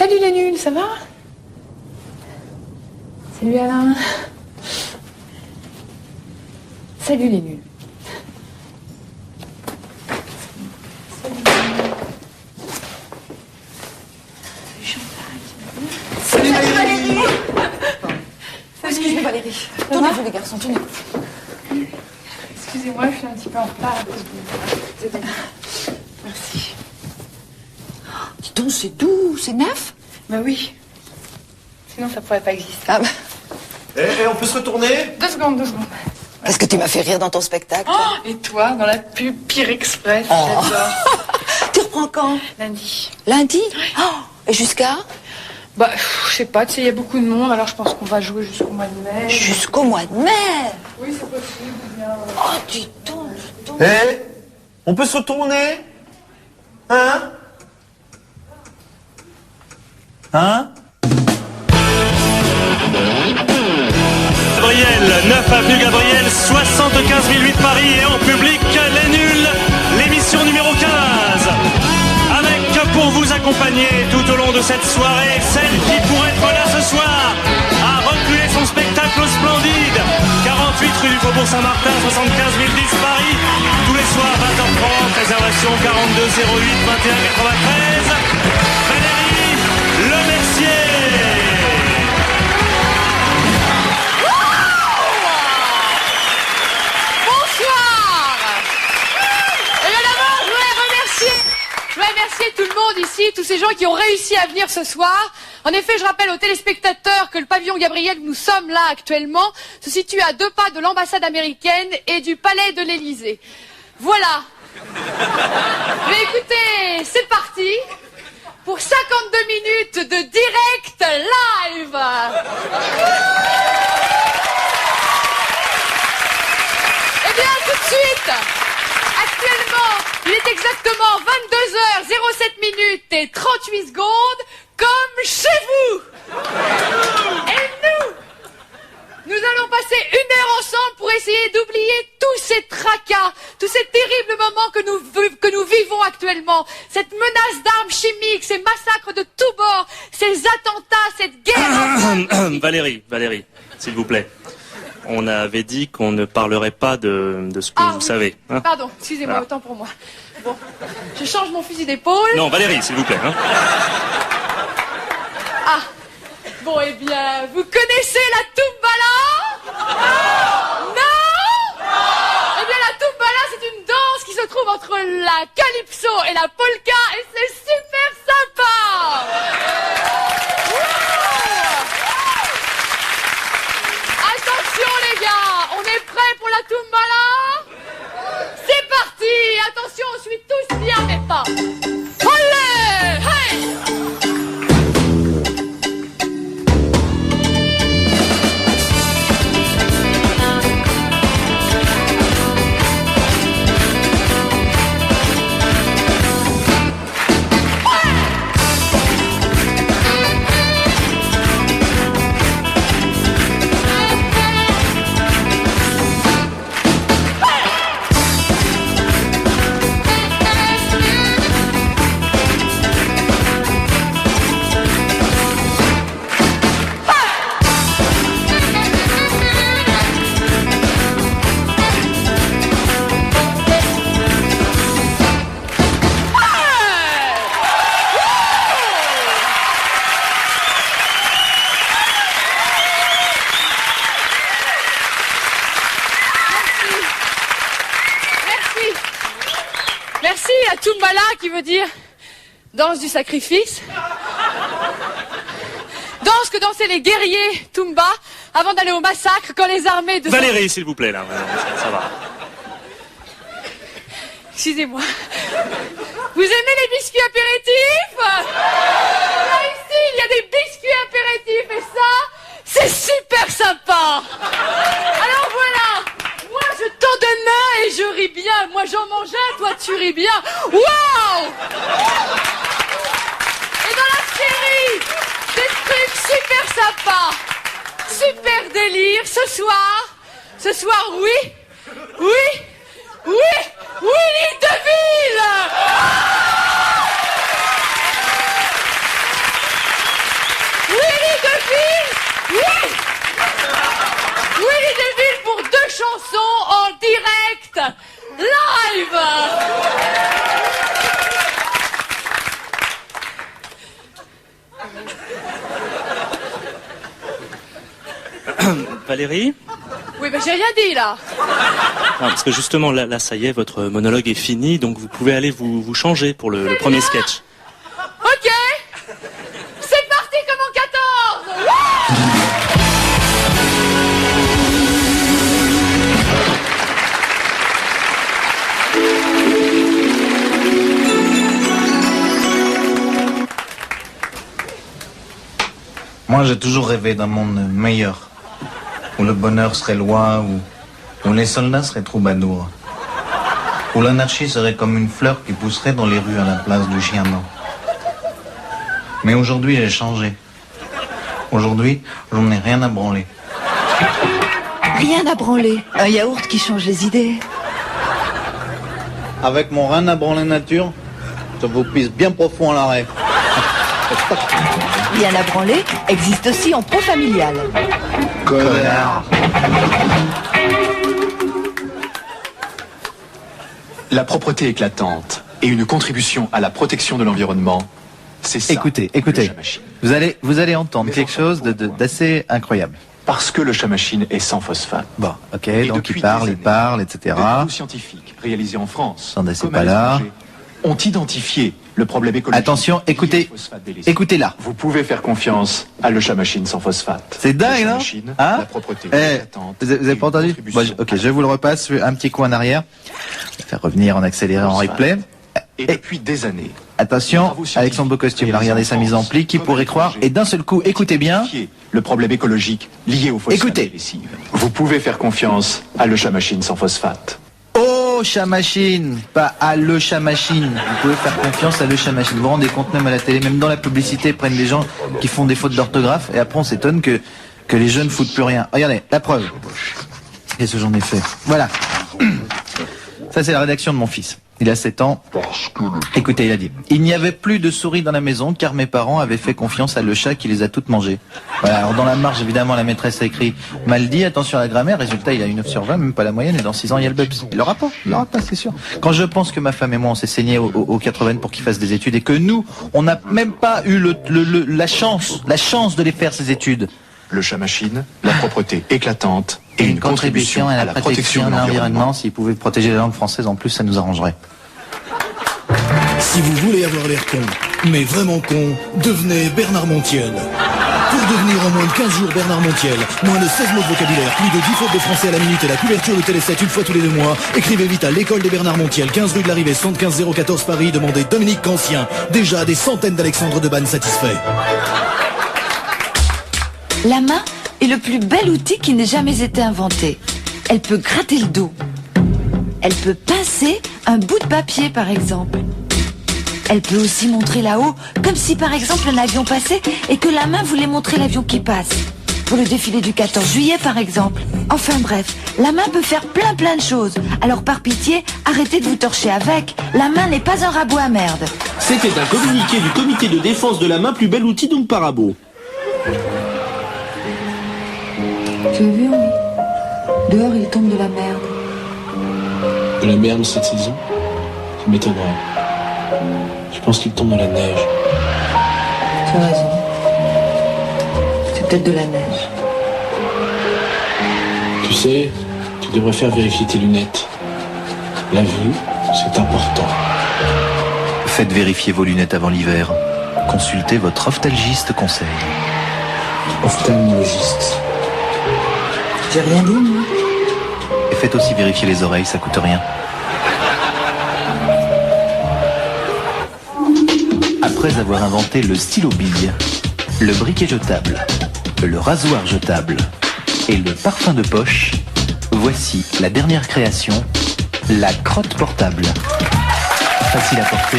Salut les nuls, ça va? Salut Alain. Salut les nuls. Salut Valérie. Salut Valérie. Tournez-vous les garçons, tournez-vous. Excusez-moi, je suis un petit peu en retard à cause de... Merci. Dis donc, c'est doux, c'est neuf. Bah oui. Sinon, ça pourrait pas exister. Ah bah. On peut se retourner? 2 secondes. Parce que tu m'as fait rire dans ton spectacle. Oh, et toi, dans la pub Pire Express, Oh. j'adore. Tu reprends quand? Lundi. Lundi? Oh, et jusqu'à? Bah, je sais pas, tu sais, il y a beaucoup de monde, alors je pense qu'on va jouer jusqu'au mois de mai. Jusqu'au mois de mai. Oui, c'est possible. Bien, Oh, dis donc, dis donc. On peut se retourner? Hein? Gabriel, 9 avenue Gabriel, 75 008 Paris et en public, Les Nuls, l'émission numéro 15. Avec pour vous accompagner tout au long de cette soirée, celle qui pourrait être là ce soir, a reculé son spectacle au Splendide, 48 rue du Faubourg Saint-Martin, 75 010 Paris, tous les soirs 20h30, réservation 42 08 21 93. Valérie Lemercier. Je voudrais remercier tout le monde ici, tous ces gens qui ont réussi à venir ce soir. En effet, je rappelle aux téléspectateurs que le pavillon Gabriel, où nous sommes là actuellement, se situe à 2 pas de l'ambassade américaine et du palais de l'Élysée. Voilà. Mais écoutez, c'est parti pour 52 minutes de direct live. Eh bien, tout de suite, actuellement, il est exactement 22h07 minutes et 38 secondes, comme chez vous. Et nous allons passer 1 heure ensemble pour essayer d'oublier tous ces tracas, tous ces terribles moments que nous vivons actuellement. Cette menace d'armes chimiques, ces massacres de tous bords, ces attentats, cette guerre... Valérie, s'il vous plaît. On avait dit qu'on ne parlerait pas de ce que vous savez. Hein. Pardon, excusez-moi, Voilà. autant pour moi. Bon, je change mon fusil d'épaule. Non, Valérie, s'il vous plaît. Hein. Ah, bon, eh bien, vous connaissez la Tumbala? Non? Eh bien, la Tumbala, c'est une danse qui se trouve entre la calypso et la polka, et c'est super sympa. Attention, les gars, on est prêts pour la Tumbala? C'est parti. Attention, on suit tous bien mes pas. Allez, hey! Merci à Tumbala qui veut dire danse du sacrifice. Danse que dansaient les guerriers Tumba avant d'aller au massacre quand les armées de... Valérie, s'il vous plaît, là. Ça va. Excusez-moi. Vous aimez les biscuits apéritifs? Là, ici, il y a des biscuits apéritifs et ça, c'est super sympa. Alors voilà. Moi, je tends de main et je ris bien. Moi, j'en mange un, toi, tu ris bien. Waouh! Et dans la série, des trucs super sympas. Super délire. Ce soir, oui, Willy DeVille! du vin. Valérie? Oui, j'ai rien dit, là. Non, parce que justement, là, ça y est, votre monologue est fini, donc vous pouvez aller vous changer pour le premier sketch. Ok. C'est parti comme en 14. Wouh. Moi, j'ai toujours rêvé d'un monde meilleur, où le bonheur serait loi, où les soldats seraient troubadours, où l'anarchie serait comme une fleur qui pousserait dans les rues à la place du chien mort. Mais aujourd'hui, j'ai changé. Aujourd'hui, j'en ai rien à branler. Rien à branler. Un yaourt qui change les idées. Avec mon rien à branler nature, ça vous pisse bien profond à l'arrêt. Rien à branler existe aussi en pro familial. Connard. La propreté éclatante et une contribution à la protection de l'environnement, c'est ça. Écoutez, le chat machine. vous allez entendre quelque chose d'assez incroyable. Parce que le chat machine est sans phosphate. Bon, ok, Et donc depuis il parle, des années, etc. Des travaux scientifiques réalisés en France, Attendez, c'est comme pas à là. l'étranger, ont identifié le problème écologique. Attention, écoutez, lié au phosphate des lessives. écoutez là. Vous pouvez faire confiance à le chat machine sans phosphate. C'est dingue, Le chat non machine, Hein la propreté Eh, éclatante vous avez et pas une entendu contribution Ok, à je vous le repasse, un petit coup en arrière. Je vais faire revenir en accéléré en phosphate. replay. Et depuis des années, Attention, avec son beau costume, là, regardez sa mise en pli, qui pourrait croire, et d'un seul coup, écoutez bien. le problème écologique lié au phosphate Écoutez. des lessives. Vous pouvez faire confiance à le chat machine sans phosphate. Oh, chat machine, pas à le chat machine. Vous pouvez faire confiance à le chat machine. Vous vous rendez compte, même à la télé, même dans la publicité, ils prennent des gens qui font des fautes d'orthographe, et après on s'étonne que les jeunes foutent plus rien. Regardez, la preuve. Qu'est-ce que j'en ai fait? Voilà. Ça, c'est la rédaction de mon fils. Il a 7 ans. Écoutez, il a dit: il n'y avait plus de souris dans la maison car mes parents avaient fait confiance à le chat qui les a toutes mangées. Voilà, alors dans la marge, évidemment, la maîtresse a écrit mal dit, attention à la grammaire, résultat, il a eu 9 sur 20, même pas la moyenne, et dans 6 ans, il y a le BEPS. Il l'aura pas, c'est sûr. Quand je pense que ma femme et moi, on s'est saigné au 80 pour qu'ils fassent des études et que nous, on n'a même pas eu la chance de les faire, ces études. Le chat machine, la propreté éclatante Et une contribution à la protection de l'environnement. S'ils pouvaient protéger la langue française en plus, ça nous arrangerait. Si vous voulez avoir l'air con, mais vraiment con, devenez Bernard Montiel. Pour devenir en moins de 15 jours Bernard Montiel, moins de 16 mots de vocabulaire, plus de 10 fautes de français à la minute et la couverture de Télé 7 une fois tous les 2 mois, écrivez vite à l'école des Bernard Montiel, 15 rue de l'Arrivée, 75 014 Paris, demandez Dominique Cancien. Déjà des centaines d'Alexandre Debanne satisfaits. La main est le plus bel outil qui n'ait jamais été inventé. Elle peut gratter le dos. Elle peut pincer un bout de papier, par exemple. Elle peut aussi montrer là-haut, comme si par exemple un avion passait et que la main voulait montrer l'avion qui passe. Pour le défilé du 14 juillet, par exemple. Enfin bref, la main peut faire plein de choses. Alors par pitié, arrêtez de vous torcher avec. La main n'est pas un rabot à merde. C'était un communiqué du comité de défense de la main, plus bel outil donc par rabot. Tu as vu, Henri? Dehors, il tombe de la merde. De la merde cette saison? Ça m'étonnerait. Je pense qu'il tombe de la neige. Tu as raison. C'est peut-être de la neige. Tu sais, tu devrais faire vérifier tes lunettes. La vue, c'est important. Faites vérifier vos lunettes avant l'hiver. Consultez votre ophtalgiste conseil. Ophtalmologiste. J'ai rien dit, moi. Et faites aussi vérifier les oreilles, ça coûte rien. Après avoir inventé le stylo bille, le briquet jetable, le rasoir jetable et le parfum de poche, voici la dernière création, la crotte portable. Facile à porter,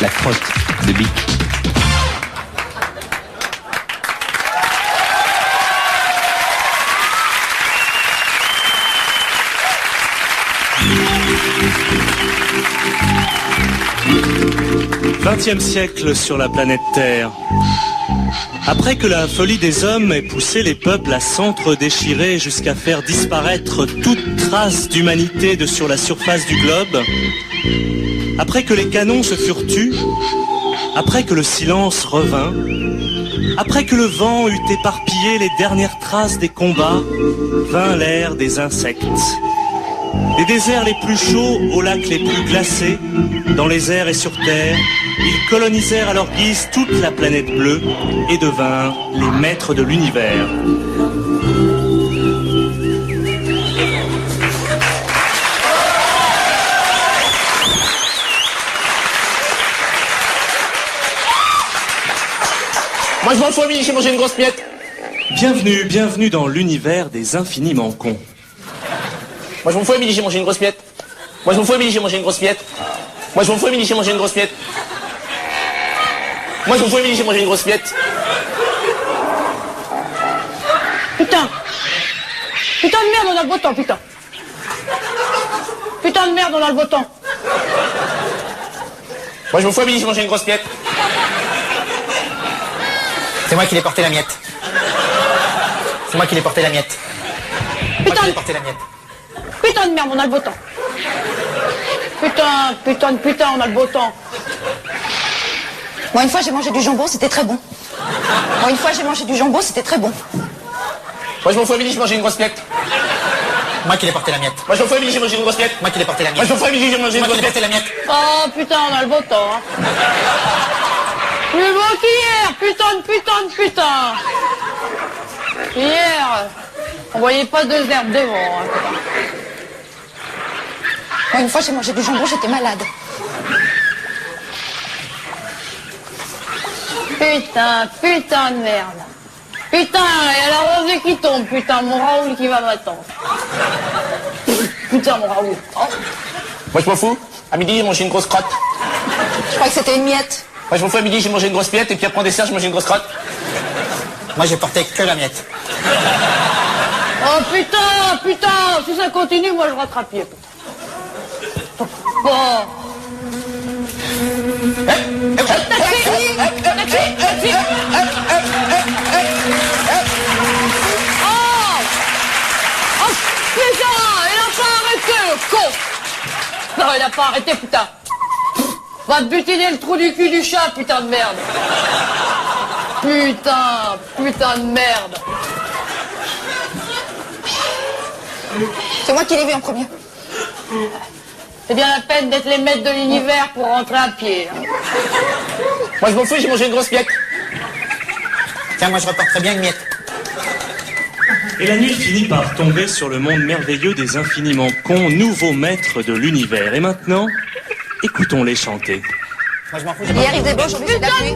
la crotte de Bic. 20e siècle sur la planète Terre. Après que la folie des hommes ait poussé les peuples à s'entre-déchirer jusqu'à faire disparaître toute trace d'humanité de sur la surface du globe, après que les canons se furent tus, après que le silence revint, après que le vent eut éparpillé les dernières traces des combats, vint l'ère des insectes. Des déserts les plus chauds aux lacs les plus glacés, dans les airs et sur terre, ils colonisèrent à leur guise toute la planète bleue et devinrent les maîtres de l'univers. Moi je m'en fous, j'ai mangé une grosse miette. Bienvenue dans l'univers des infiniment cons. Moi je m'en fous, Émilie, j'ai mangé une grosse miette. Moi je m'en fous, Émilie, j'ai mangé une grosse miette. Moi je m'en fous, Émilie, j'ai mangé une grosse miette. Moi je m'en fous, Émilie, j'ai mangé une grosse miette. Putain. Putain de merde, on a le beau temps, putain. Putain de merde, on a le beau temps. Moi je m'en fous, Émilie, j'ai mangé une grosse miette. C'est moi qui l'ai porté la miette. C'est moi qui l'ai porté la miette. Putain, qui l'ai porté la miette. Putain de merde, on a le beau temps. Putain, on a le beau temps. Moi, une fois, j'ai mangé du jambon, c'était très bon. Moi, une fois, j'ai mangé du jambon, c'était très bon. Moi, je m'en fous, Émilie, j'ai mangé une grosse miette. Moi qui l'ai porté la miette. Moi, je m'en fous, Émilie, j'ai mangé une grosse miette. Moi qui l'ai porté la miette. Moi, je m'en fous, Émilie, j'ai mangé une grosse miette. La miette. Oh, putain, on a le beau temps, hein. Plus beau qu'hier, putain. Hier, on voyait pas deux herbes devant, hein, putain. Moi, une fois, j'ai mangé du jambon, j'étais malade. Putain de merde. Putain, il y a la rosée qui tombe, putain, mon Raoul qui va m'attendre. Putain, mon Raoul. Oh. Moi, je m'en fous. À midi, j'ai mangé une grosse crotte. Je crois que c'était une miette. Moi, je m'en fous, à midi, j'ai mangé une grosse miette, et puis après, en dessert, j'ai mangé une grosse crotte. Moi, j'ai porté que la miette. Oh, putain, si ça continue, moi, je rattrape pied. Bon. Taxi. Oh, putain, il a pas arrêté, le con. Non, il a pas arrêté, putain. Va te butiner le trou du cul du chat, putain de merde. Putain de merde. C'est moi qui l'ai vu en premier. C'est bien la peine d'être les maîtres de l'univers pour rentrer à pied. Hein. Moi je m'en fous, j'ai mangé une grosse miette. Tiens, moi je reporterai bien une miette. Et la nuit finit par tomber sur le monde merveilleux des infiniment cons, nouveaux maîtres de l'univers. Et maintenant, écoutons-les chanter. Moi je m'en fous. Hier il faisait beau, aujourd'hui c'est la pluie.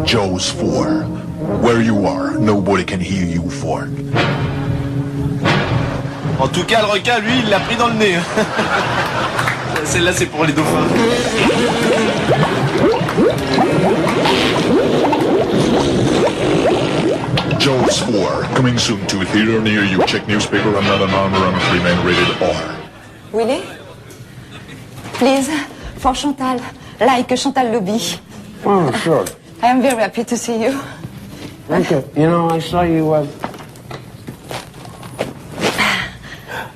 Joe's 4. Where you are, nobody can hear you for. En tout cas, le requin, lui, il l'a pris dans le nez. Celle-là, c'est pour les dauphins. Joe's 4, coming soon to a theater near you. Check newspaper, I'm not an armor, I'm a free man, rated R. Willy? Please, for Chantal, like Chantal Lobby. Oh, sure. I am very happy to see you. Thank you. You know, I saw you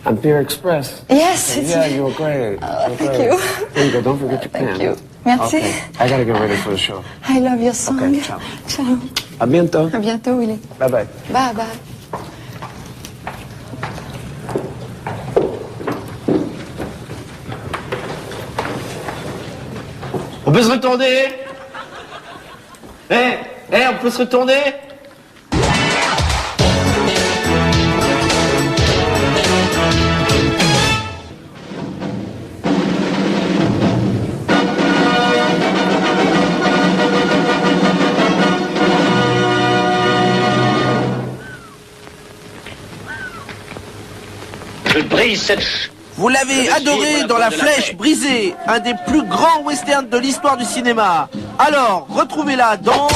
I'm Beer Express. Yes, it's Yeah, you were great. Oh, thank great. you. Here you go. Don't forget your pen. Thank you. Merci. Okay. I gotta get ready for the show. I love your song. Okay, ciao. Ciao. À bientôt. À bientôt, Willy. Bye bye. Bye bye. On peut se retourner? On peut se retourner? Je brise cette... Vous l'avez adoré dans La Flèche brisée, un des plus grands westerns de l'histoire du cinéma. Alors, retrouvez-la dans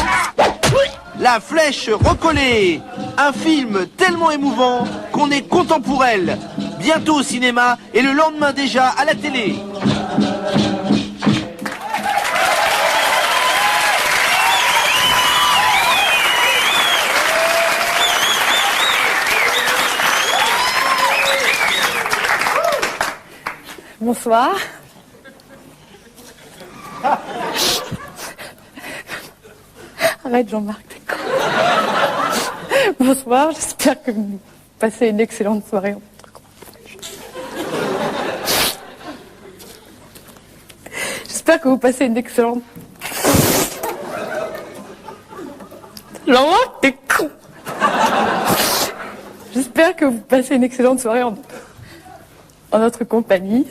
La Flèche recollée, un film tellement émouvant qu'on est content pour elle. Bientôt au cinéma et le lendemain déjà à la télé. Bonsoir. Arrête Jean-Marc, t'es con. Bonsoir, j'espère que vous passez une excellente soirée. J'espère que vous passez une excellente... Jean-Marc, t'es con. J'espère que vous passez une excellente soirée en notre compagnie.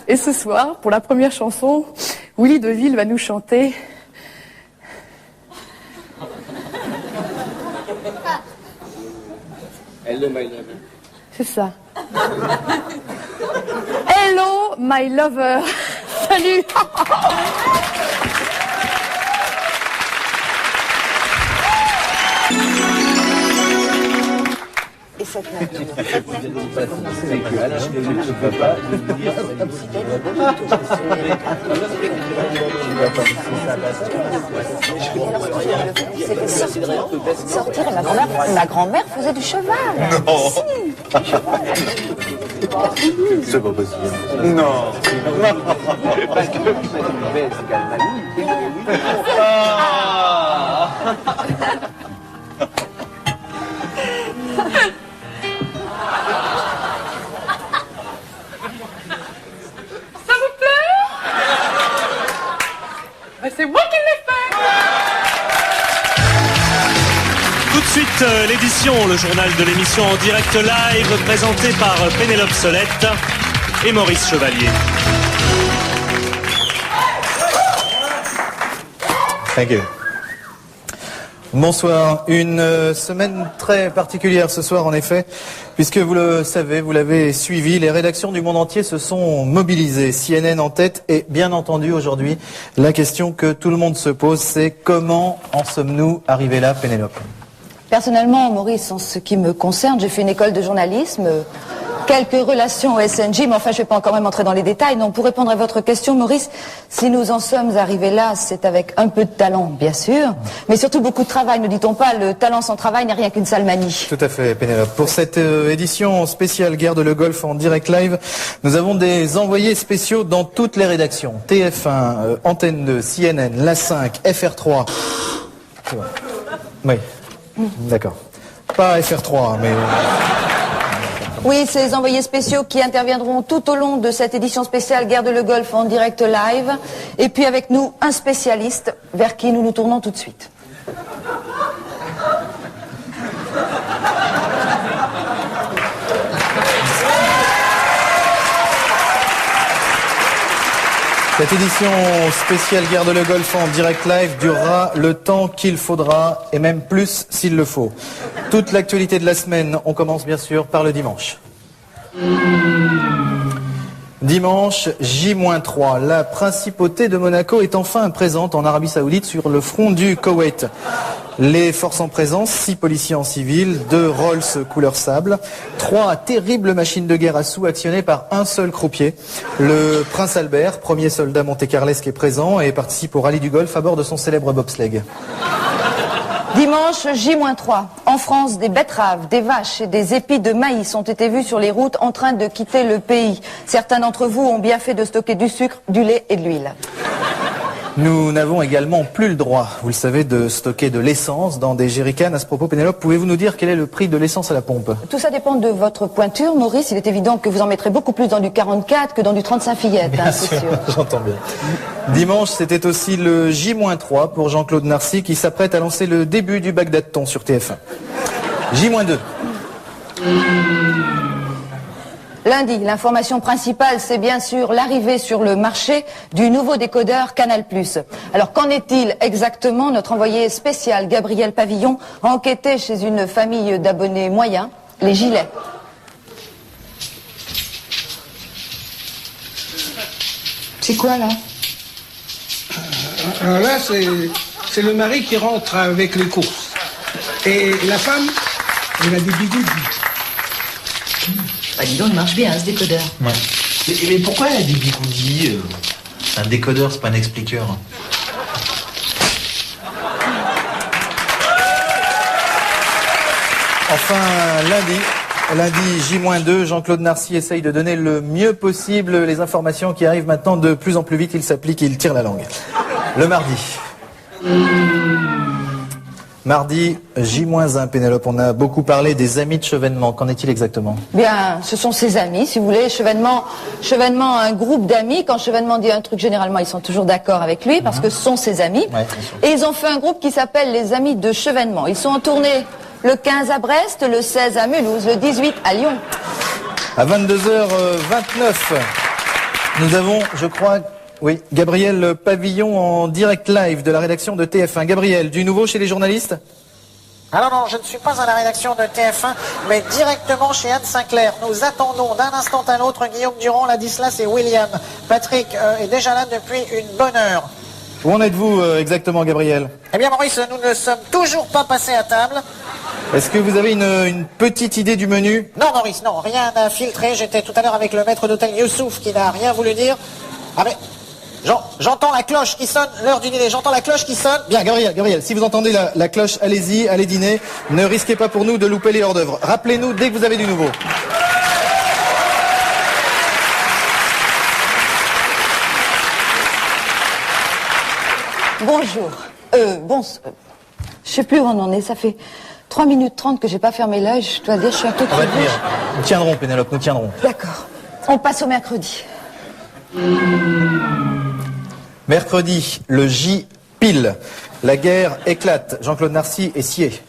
Et ce soir, pour la première chanson, Willy Deville va nous chanter Hello, my lover. C'est ça. Hello, my lover. Salut. Et cette note. Sortir, et ma grand-mère faisait du cheval. Non. Si. C'est pas possible. Non. Parce que Ça vous plaît? C'est moi qui l'ai fait. Tout de suite, l'édition, le journal de l'émission en direct live, présenté par Pénélope Solette et Maurice Chevalier. Thank you. Bonsoir. Une semaine très particulière ce soir en effet, puisque vous le savez, vous l'avez suivi, les rédactions du monde entier se sont mobilisées, CNN en tête, et bien entendu aujourd'hui, la question que tout le monde se pose, c'est comment en sommes-nous arrivés là, Pénélope? Personnellement, Maurice, en ce qui me concerne, j'ai fait une école de journalisme, quelques relations au SNJ, mais enfin je ne vais pas encore même entrer dans les détails. Donc pour répondre à votre question, Maurice, si nous en sommes arrivés là, c'est avec un peu de talent, bien sûr, mais surtout beaucoup de travail, ne dit-on pas, le talent sans travail n'est rien qu'une sale manie. Tout à fait, Pénélope. Pour cette édition spéciale Guerre de le Golfe en direct live, nous avons des envoyés spéciaux dans toutes les rédactions. TF1, Antenne 2, CNN, La 5, FR3. Oui, d'accord. Pas FR3, mais... Oui, ces envoyés spéciaux qui interviendront tout au long de cette édition spéciale Guerre de le Golfe en direct live. Et puis avec nous, un spécialiste vers qui nous nous tournons tout de suite. Cette édition spéciale Guerre de le Golfe en direct live durera le temps qu'il faudra, et même plus s'il le faut. Toute l'actualité de la semaine, on commence bien sûr par le dimanche. Dimanche, J-3, la principauté de Monaco est enfin présente en Arabie Saoudite sur le front du Koweït. Les forces en présence, 6 policiers en civil, 2 Rolls couleur sable, 3 terribles machines de guerre à sous actionnées par un seul croupier. Le prince Albert, premier soldat monte-carlesque, est présent et participe au rallye du Golfe à bord de son célèbre bobsleigh. Dimanche, J-3. En France, des betteraves, des vaches et des épis de maïs ont été vus sur les routes en train de quitter le pays. Certains d'entre vous ont bien fait de stocker du sucre, du lait et de l'huile. Nous n'avons également plus le droit, vous le savez, de stocker de l'essence dans des jerrycans. À ce propos, Pénélope, pouvez-vous nous dire quel est le prix de l'essence à la pompe? Tout ça dépend de votre pointure, Maurice. Il est évident que vous en mettrez beaucoup plus dans du 44 que dans du 35 fillettes, hein, c'est sûr. J'entends bien. Dimanche, c'était aussi le J-3 pour Jean-Claude Narcy qui s'apprête à lancer le début du Bagdad-Ton sur TF1. J-2. Lundi, l'information principale, c'est bien sûr l'arrivée sur le marché du nouveau décodeur Canal+. Alors, qu'en est-il exactement? Notre envoyé spécial, Gabriel Pavillon, a enquêté chez une famille d'abonnés moyens, les Gilets. C'est quoi là? Alors là, c'est le mari qui rentre avec les courses. Et la femme, elle a des bigoudis. Bah dis donc, il marche bien, ce décodeur. Ouais. Mais pourquoi elle a des bigoudis? Un décodeur, c'est pas un expliqueur. Enfin, lundi J-2, Jean-Claude Narcy essaye de donner le mieux possible les informations qui arrivent maintenant de plus en plus vite. Il s'applique, il tire la langue. Le Mardi, J-1, Pénélope, on a beaucoup parlé des amis de Chevènement. Qu'en est-il exactement? Bien, ce sont ses amis, si vous voulez. Chevènement, un groupe d'amis. Quand Chevènement dit un truc, généralement, ils sont toujours d'accord avec lui, parce que ce sont ses amis. Ouais, et ils ont fait un groupe qui s'appelle les Amis de Chevènement. Ils sont en tournée le 15 à Brest, le 16 à Mulhouse, le 18 à Lyon. À 22h29, nous avons, je crois... Oui, Gabriel Pavillon en direct live de la rédaction de TF1. Gabriel, du nouveau chez les journalistes? Alors non, je ne suis pas à la rédaction de TF1, mais directement chez Anne Sinclair. Nous attendons d'un instant à l'autre Guillaume Durand, Ladislas et William. Patrick est déjà là depuis une bonne heure. Où en êtes-vous exactement, Gabriel? Eh bien Maurice, nous ne sommes toujours pas passés à table. Est-ce que vous avez une petite idée du menu? Non Maurice, non, rien à filtrer. J'étais tout à l'heure avec le maître d'hôtel Youssouf qui n'a rien voulu dire. Ah mais... J'entends la cloche qui sonne, l'heure du dîner, j'entends la cloche qui sonne. Bien, Gabriel, si vous entendez la cloche, allez-y, allez dîner. Ne risquez pas pour nous de louper les hors d'œuvre. Rappelez-nous dès que vous avez du nouveau. Bonjour. Je sais plus où on en est, ça fait 3 minutes 30 que j'ai pas fermé l'œil, je dois dire, je suis un peu On va tenir. Nous tiendrons, Pénélope, nous tiendrons. D'accord. On passe au mercredi. Mercredi, le J pile. La guerre éclate. Jean-Claude Narcy est scié.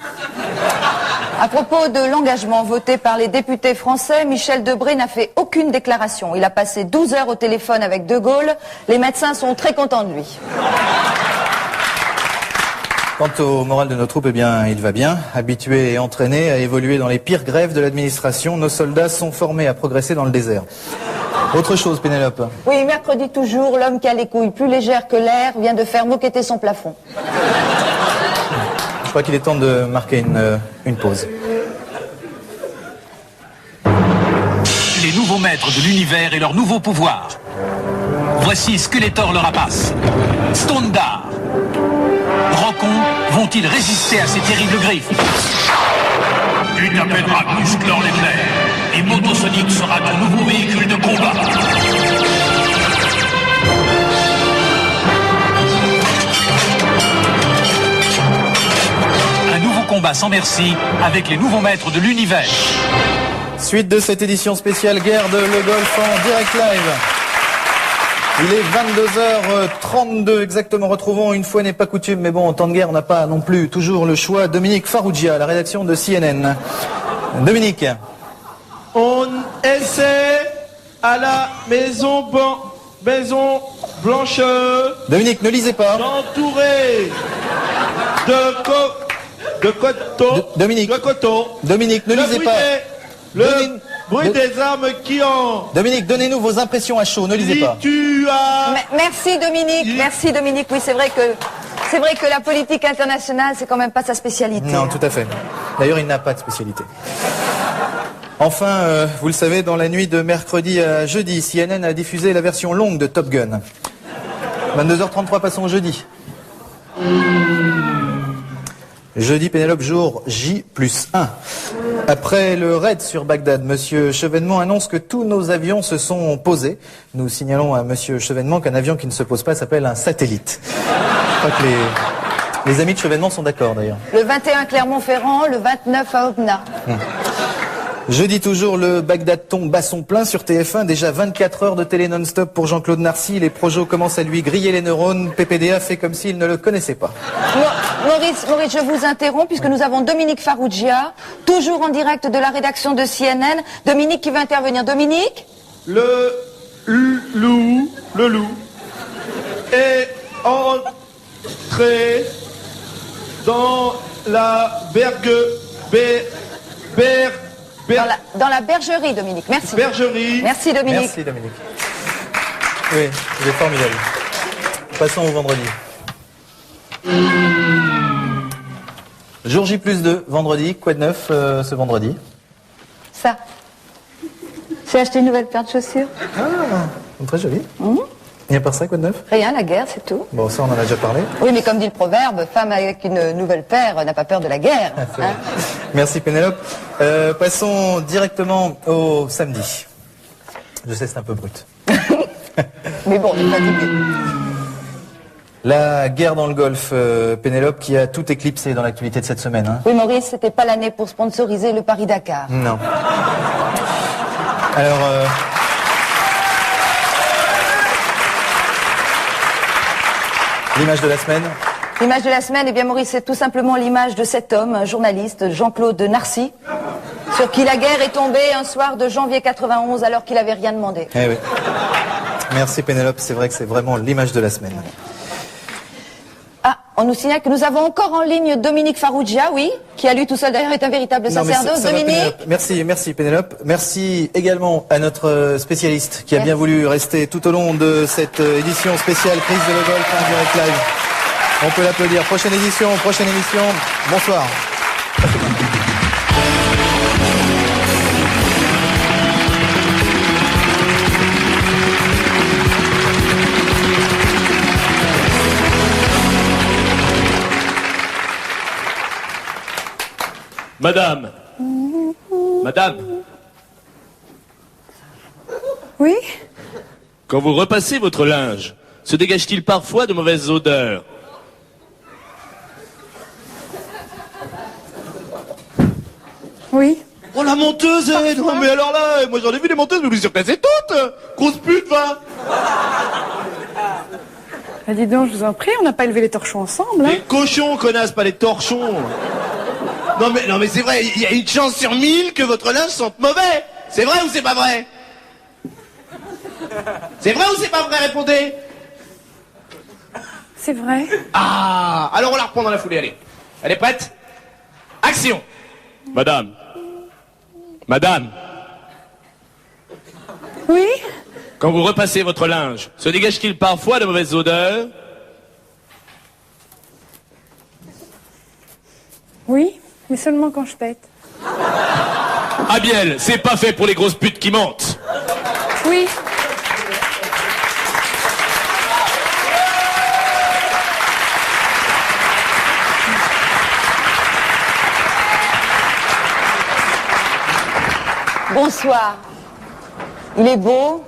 À propos de l'engagement voté par les députés français, Michel Debré n'a fait aucune déclaration. Il a passé 12 heures au téléphone avec De Gaulle. Les médecins sont très contents de lui. Quant au moral de nos troupes, eh bien, il va bien. Habitués et entraînés à évoluer dans les pires grèves de l'administration, nos soldats sont formés à progresser dans le désert. Autre chose, Pénélope. Oui, mercredi toujours, l'homme qui a les couilles plus légères que l'air vient de faire moqueter son plafond. Je crois qu'il est temps de marquer une pause. Les nouveaux maîtres de l'univers et leur nouveau pouvoir. Voici Skeletor le rapace. Stondar. Rocon vont-ils résister à ces terribles griffes? Tu t'appelleras Musclor l'éclair. Et Motosonic sera ton nouveau véhicule de combat. Un nouveau combat sans merci avec les nouveaux maîtres de l'univers. Suite de cette édition spéciale guerre de Le Golfe en direct live. Il est 22h32 exactement. Retrouvons, une fois n'est pas coutume, mais bon, en temps de guerre, on n'a pas non plus toujours le choix. Dominique Farrugia, à la rédaction de CNN. Dominique. On essaie à la Maison Blanche. Dominique, ne lisez pas. Entouré de coton. Dominique. De coton. Dominique, ne lisez pas. Le bruit des armes qui ont... Dominique, donnez-nous vos impressions à chaud, ne lisez pas. Merci Dominique, merci Dominique. Oui, c'est vrai que la politique internationale, c'est quand même pas sa spécialité. Non, tout à fait. D'ailleurs, il n'a pas de spécialité. Enfin, vous le savez, dans la nuit de mercredi à jeudi, CNN a diffusé la version longue de Top Gun. 22h33, passons au jeudi. Jeudi, Pénélope, jour J+1. Après le raid sur Bagdad, Monsieur Chevènement annonce que tous nos avions se sont posés. Nous signalons à Monsieur Chevènement qu'un avion qui ne se pose pas s'appelle un satellite. Je crois que les amis de Chevènement sont d'accord d'ailleurs. Le 21 Clermont-Ferrand, le 29 à Aubenas. Jeudi toujours, le Bagdad tombe à son plein sur TF1. Déjà 24 heures de télé non-stop pour Jean-Claude Narcy. Les projos commencent à lui griller les neurones. PPDA fait comme s'il ne le connaissait pas. Maurice, je vous interromps puisque nous avons Dominique Farrugia, toujours en direct de la rédaction de CNN. Dominique qui va intervenir. Dominique ? Le loup est entré dans la Dans la bergerie, Dominique. Merci. Bergerie. Merci, Dominique. Merci, Dominique. Oui, vous êtes formidable. Passons au vendredi. Jour J+2, vendredi. Quoi de neuf ce vendredi? Ça. J'ai acheté une nouvelle paire de chaussures. Ah, très joli. Et à part ça, quoi de neuf? Rien, la guerre, c'est tout. Bon, ça, on en a déjà parlé. Oui, mais comme dit le proverbe, femme avec une nouvelle paire n'a pas peur de la guerre. Hein. Merci, Pénélope. Passons directement au samedi. Je sais, c'est un peu brut. Mais bon, on est fatigué. La guerre dans le Golfe, Pénélope, qui a tout éclipsé dans l'actualité de cette semaine. Hein. Oui, Maurice, c'était pas l'année pour sponsoriser le Paris-Dakar. Non. Alors... l'image de la semaine? L'image de la semaine, eh bien Maurice, c'est tout simplement l'image de cet homme, un journaliste, Jean-Claude Narcy, sur qui la guerre est tombée un soir de janvier 91 alors qu'il n'avait rien demandé. Eh oui. Merci Pénélope, c'est vrai que c'est vraiment l'image de la semaine. Ah, on nous signale que nous avons encore en ligne Dominique Farrugia, oui, qui à lui tout seul d'ailleurs est un véritable sacerdoce. Dominique. Merci Pénélope. Merci également à notre spécialiste qui a bien voulu rester tout au long de cette édition spéciale Crise de le Golfe en direct live. On peut l'applaudir. Prochaine émission. Bonsoir. Madame. Oui? Quand vous repassez votre linge, se dégage-t-il parfois de mauvaises odeurs? Oui. Oh la monteuse, non mais alors là, moi j'en ai vu des monteuses, mais vous surclassez toutes. Grosse pute, va. Ah, dis donc, je vous en prie, on n'a pas élevé les torchons ensemble. Hein. Les cochons, connasse, pas les torchons. Non mais c'est vrai, il y a une chance sur 1000 que votre linge sente mauvais. C'est vrai ou c'est pas vrai? C'est vrai ou c'est pas vrai? Répondez. C'est vrai. Ah, alors on la reprend dans la foulée, allez. Elle est prête? Action. Madame. Oui? Quand vous repassez votre linge, se dégage-t-il parfois de mauvaises odeurs? Oui, mais seulement quand je pète. Ah Biel, c'est pas fait pour les grosses putes qui mentent. Oui. Bonsoir. Il est beau,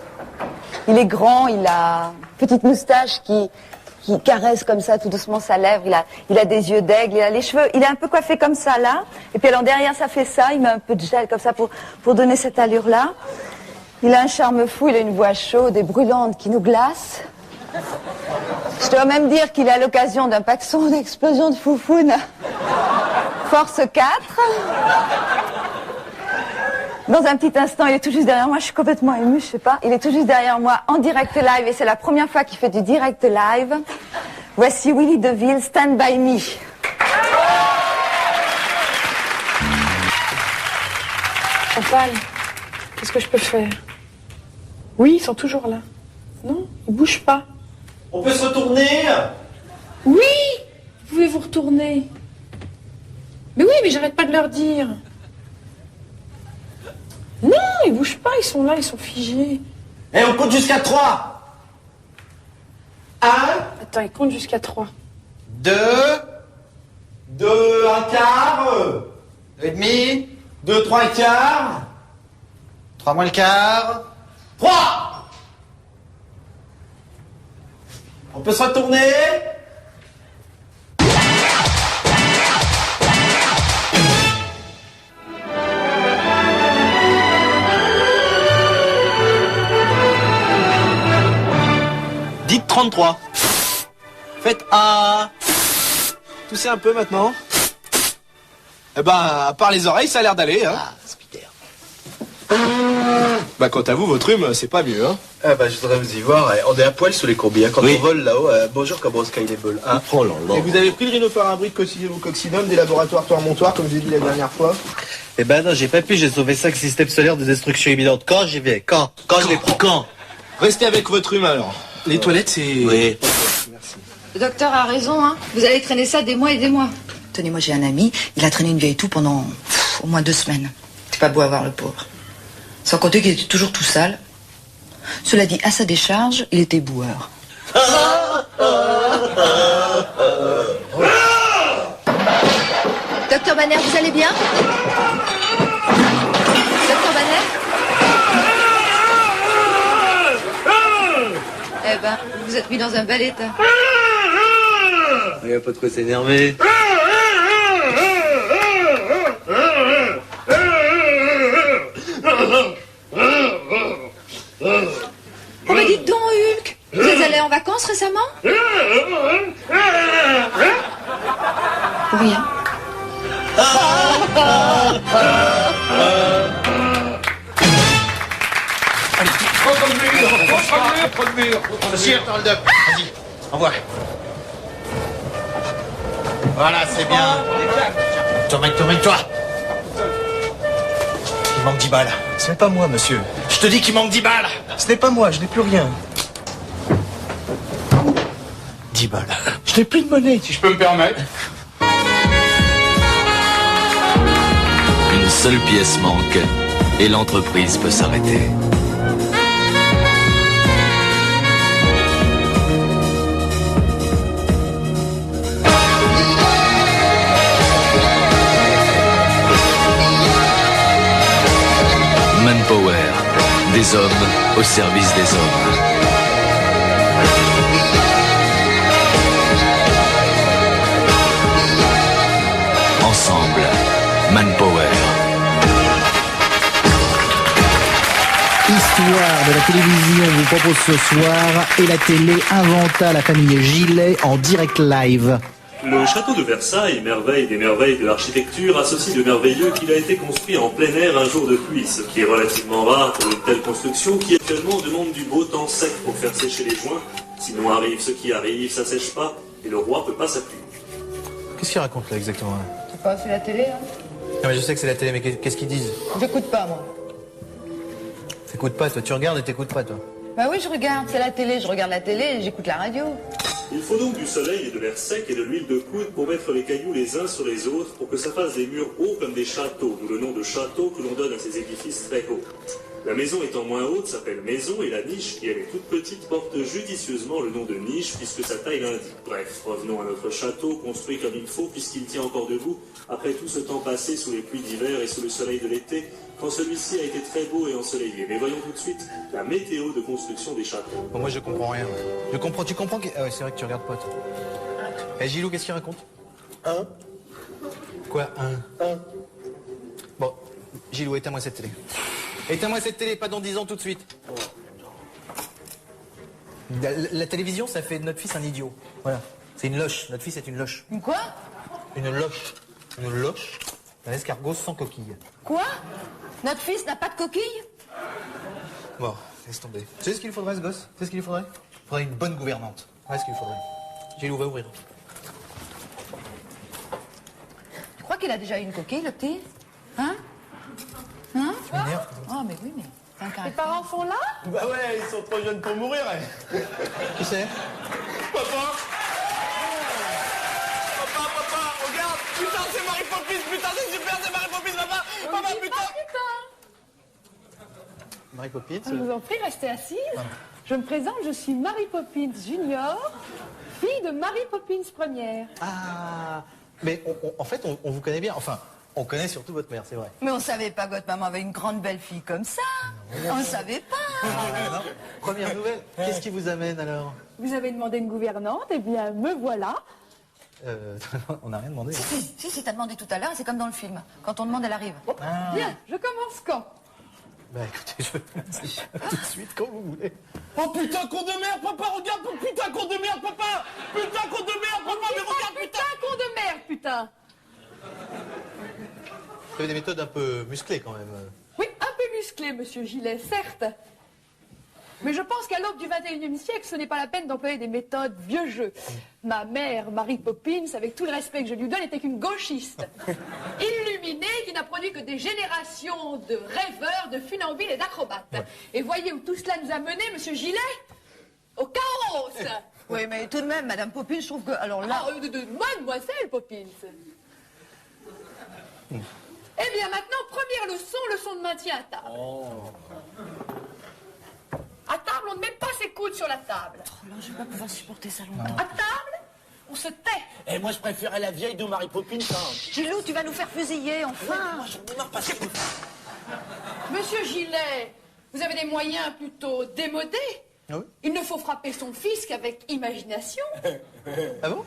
il est grand, il a une petite moustache qui caresse comme ça tout doucement sa lèvre, il a des yeux d'aigle, il a les cheveux, il est un peu coiffé comme ça là, et puis alors derrière ça fait ça, il met un peu de gel comme ça pour donner cette allure là. Il a un charme fou, il a une voix chaude et brûlante qui nous glace. Je dois même dire qu'il est à l'occasion d'un paxon d'explosion de foufoune. Force 4. Dans un petit instant, il est tout juste derrière moi, je suis complètement émue, je sais pas. Il est tout juste derrière moi en direct live et c'est la première fois qu'il fait du direct live. Voici Willy DeVille, Stand By Me. Chantal, qu'est-ce que je peux faire? Oui, ils sont toujours là. Non, ils bougent pas. On peut se retourner? Oui, vous pouvez vous retourner. Mais oui, mais j'arrête pas de leur dire. Non, ils bougent pas, ils sont là, ils sont figés. Et on compte jusqu'à 3. 1. Attends, ils comptent jusqu'à 3. 2. 2, 1 quart. 2,5. 2, 3 et quart. 3 moins le quart. 3. On peut se retourner. Dites 33. Faites A. Toussez un peu maintenant. Eh ben, à part les oreilles, ça a l'air d'aller, hein. Ah, Spider. Bah, quant à vous, votre rhume, c'est pas mieux, hein. Ah bah, je voudrais vous y voir. On est à poil sous les courbis. Hein. Quand on vole là-haut, bonjour Cobra Skylable. Hein. Oh là là. Et vous avez pris le rhinopharyngite coccinum des laboratoires Tourmontoir, comme j'ai dit la dernière fois? Eh ben non, j'ai pas pu, j'ai sauvé 5 systèmes solaires de destruction imminente. Quand j'y vais? Quand je les prends? Quand? Restez avec votre rhume, alors. Les toilettes, c'est... Oui. Le docteur a raison, hein. Vous allez traîner ça des mois et des mois. Tenez, moi j'ai un ami, il a traîné une vieille toux pendant au moins 2 semaines. C'est pas beau à voir le pauvre. Sans compter qu'il était toujours tout sale. Cela dit, à sa décharge, il était boueur. Docteur Banner, vous allez bien? Docteur Banner? Eh ben, vous êtes mis dans un bel état. Il n'y a pas de quoi s'énerver. Oh mais dites donc, Hulk, vous êtes allé en vacances récemment? Pour rien. Prends le mur. Vas-y, attends le duck. Vas-y, envoie. Voilà, c'est bien. Tourne-toi. Il manque 10 balles. Ce n'est pas moi, monsieur. Je te dis qu'il manque 10 balles. Ce n'est pas moi, je n'ai plus rien. 10 balles. Je n'ai plus de monnaie. Si je peux me permettre. Une seule pièce manque et l'entreprise peut s'arrêter. Manpower, des hommes au service des hommes. Ensemble, Manpower. Histoire de la télévision vous propose ce soir et la télé inventa la famille Gillet en direct live. Le château de Versailles, merveille des merveilles de l'architecture, a ceci de merveilleux qu'il a été construit en plein air un jour de pluie, ce qui est relativement rare pour une telle construction qui actuellement demande du beau temps sec pour faire sécher les joints. Sinon arrive ce qui arrive, ça sèche pas, et le roi peut pas s'appuyer. Qu'est-ce qu'ils racontent là exactement là? C'est pas, c'est la télé, hein? Non mais je sais que c'est la télé, mais qu'est-ce qu'ils disent? J'écoute pas, moi. T'écoutes pas toi, tu regardes et t'écoutes pas toi. Bah oui, je regarde, c'est la télé, je regarde la télé et j'écoute la radio. Il faut donc du soleil et de l'air sec et de l'huile de coude pour mettre les cailloux les uns sur les autres pour que ça fasse des murs hauts comme des châteaux, d'où le nom de château que l'on donne à ces édifices très hauts. La maison étant moins haute s'appelle maison et la niche, qui elle est toute petite, porte judicieusement le nom de niche puisque sa taille l'indique. Bref, revenons à notre château, construit comme il faut puisqu'il tient encore debout après tout ce temps passé sous les pluies d'hiver et sous le soleil de l'été, quand celui-ci a été très beau et ensoleillé. Mais voyons tout de suite la météo de construction des châteaux. Bon, moi je comprends rien. Je comprends, tu comprends que... Ah ouais, c'est vrai que tu regardes pas toi. Eh Gilou, qu'est-ce qu'il raconte? Quoi? Bon, Gilou, éteins-moi cette télé. Éteins-moi cette télé, pas dans 10 ans tout de suite. La télévision, ça fait de notre fils un idiot. Voilà. C'est une loche. Notre fils est une loche. Une quoi? Une loche. Une loche. Un escargot sans coquille. Quoi? Notre fils n'a pas de coquille? Bon, laisse tomber. Tu sais ce qu'il faudrait, ce gosse? Tu sais ce qu'il faudrait? Il faudrait une bonne gouvernante. Ouais, ce qu'il faudrait. Gilou, va ouvrir. Tu crois qu'il a déjà eu une coquille, le petit? Hein? Hein? Tu m'énerves. Oh, mais oui, mais... Tes parents sont là? Bah ouais, ils sont trop jeunes pour mourir. Qui c'est? Papa, regarde. Putain, c'est Mary Poppins. Putain, c'est super, c'est Mary Poppins, papa. Papa, putain. Mary Poppins. Je vous en prie, restez assise. Je me présente, je suis Mary Poppins Junior, fille de Mary Poppins première. Ah, Mais en fait, on vous connaît bien. Enfin, on connaît surtout votre mère, c'est vrai. Mais on savait pas que votre maman avait une grande belle fille comme ça. On savait pas. Non. Première nouvelle, qu'est-ce qui vous amène alors? Vous avez demandé une gouvernante, eh bien, me voilà. On n'a rien demandé. Si, t'as demandé tout à l'heure, c'est comme dans le film. Quand on demande, elle arrive. Bien, je commence quand? Bah écoutez, je tout de suite quand vous voulez. Oh putain, con de merde, papa, regarde, putain, con de merde, papa. Putain, con de merde, papa, mais regarde, putain, con de merde, putain. Vous avez des méthodes un peu musclées quand même. Oui, un peu musclé, monsieur Gillet, certes. Mais je pense qu'à l'aube du 21e siècle, ce n'est pas la peine d'employer des méthodes vieux jeu. Ma mère, Mary Poppins, avec tout le respect que je lui donne, était qu'une gauchiste. Illuminée, qui n'a produit que des générations de rêveurs, de funambules et d'acrobates. Et voyez où tout cela nous a menés, monsieur Gillet? Au chaos. Oui, mais tout de même, Madame Poppins, je trouve que... Alors là... Mademoiselle Poppins. Eh bien, maintenant, première leçon de maintien à table. À table, on ne met pas ses coudes sur la table. Oh là, je vais pas pouvoir supporter ça longtemps. À table, on se tait. Et moi, je préférais la vieille de Mary Poppins. Gilou, tu vas nous faire fusiller, enfin. Moi, j'en ai marre parce que... Monsieur Gillet, vous avez des moyens plutôt démodés. Ah oui? Il ne faut frapper son fils qu'avec imagination. Ah bon?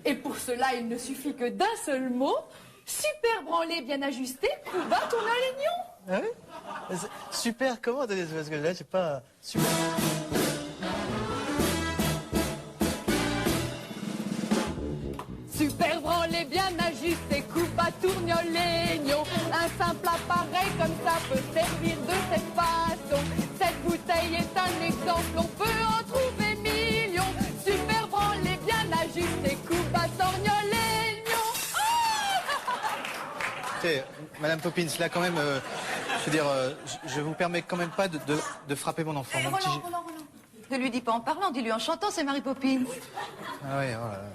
Et pour cela, il ne suffit que d'un seul mot. Super branlé, bien ajusté, coup bas, tourne à l'aignon. Ah oui? Super, comment? Attendez, parce que là, j'ai pas... Super... Super branlé, bien ajusté, coup bas, tourne à l'aignon. Un simple appareil comme ça peut servir de cette façon. Cette bouteille est un exemple, on peut en trouver millions. Super branlé, bien ajusté, coup bas, tourne à l'aignon. Madame Poppins, là quand même, je veux dire, je vous permets quand même pas de frapper mon enfant. Mon petit... Roland. Ne lui dis pas en parlant, dis-lui en chantant, c'est Mary Poppins. Ah oui, oh là là.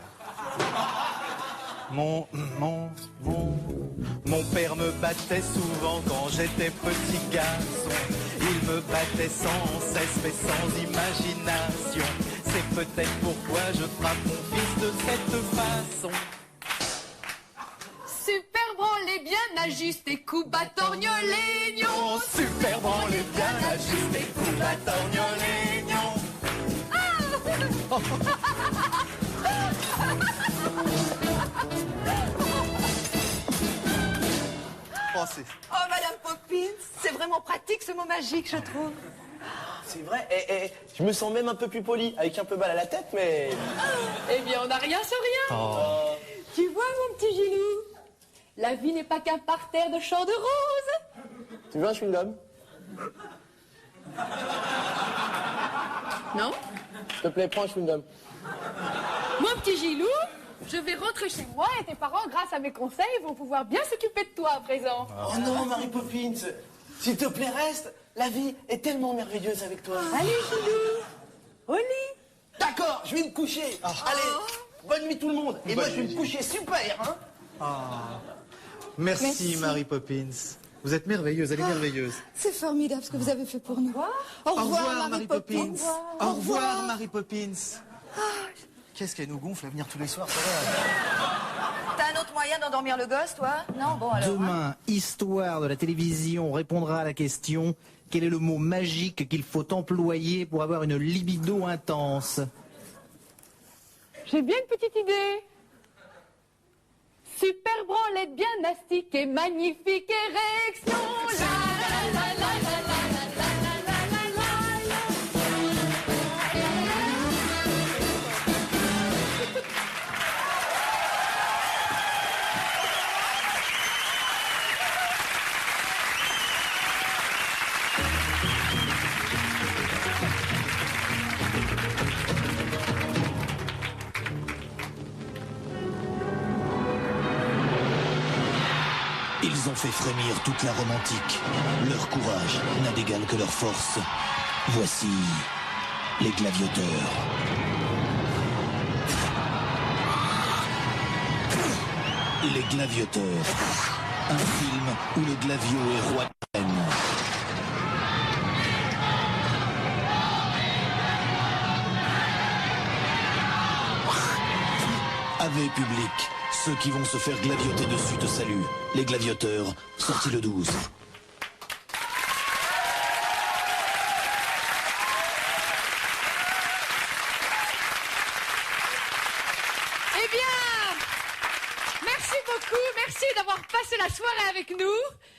Mon père me battait souvent quand j'étais petit garçon. Il me battait sans cesse mais sans imagination. C'est peut-être pourquoi je frappe mon fils de cette façon. Super branlé, bien ajusté, coup bas, torgne l'aignon. Super branlé, bien ajusté, coup bas, torgne l'aignon. Oh, Madame Poppins, c'est vraiment pratique ce mot magique, je trouve. C'est vrai, je me sens même un peu plus poli, avec un peu mal à la tête, mais... Eh bien, on n'a rien sur rien. Tu vois, mon petit Gilou, la vie n'est pas qu'un parterre de champs de roses. Tu veux un chewing-gum? Non? S'il te plaît, prends un chewing-gum. Mon petit Gilou, je vais rentrer chez moi et tes parents, grâce à mes conseils, vont pouvoir bien s'occuper de toi à présent. Oh non, Mary Poppins, s'il te plaît, reste. La vie est tellement merveilleuse avec toi. Allez, Gilou, au lit. D'accord, je vais me coucher. Allez, bonne nuit tout le monde. Et moi, je vais me coucher super, hein. Merci, Mary Poppins. Vous êtes merveilleuse, elle est merveilleuse. C'est formidable ce que vous avez fait pour nous. Au revoir, Mary Poppins. Au revoir, Mary Poppins. Qu'est-ce qu'elle nous gonfle à venir tous les soirs, ça va. T'as un autre moyen d'endormir le gosse, toi? Non, bon alors. Demain, Histoire de la télévision répondra à la question: quel est le mot magique qu'il faut employer pour avoir une libido intense? J'ai bien une petite idée. Super branlette, bien nastique et magnifique érection. La la la la la la la la la la la. Ils ont fait frémir toute la Rome antique. Leur courage n'a d'égal que leur force. Voici les gladiateurs. Les gladiateurs. Un film où le glavio est roi de reine. Ave public, Ceux qui vont se faire glavioter dessus te saluent. Les glavioteurs, sortis le 12. Eh bien, merci beaucoup, merci d'avoir passé la soirée avec nous.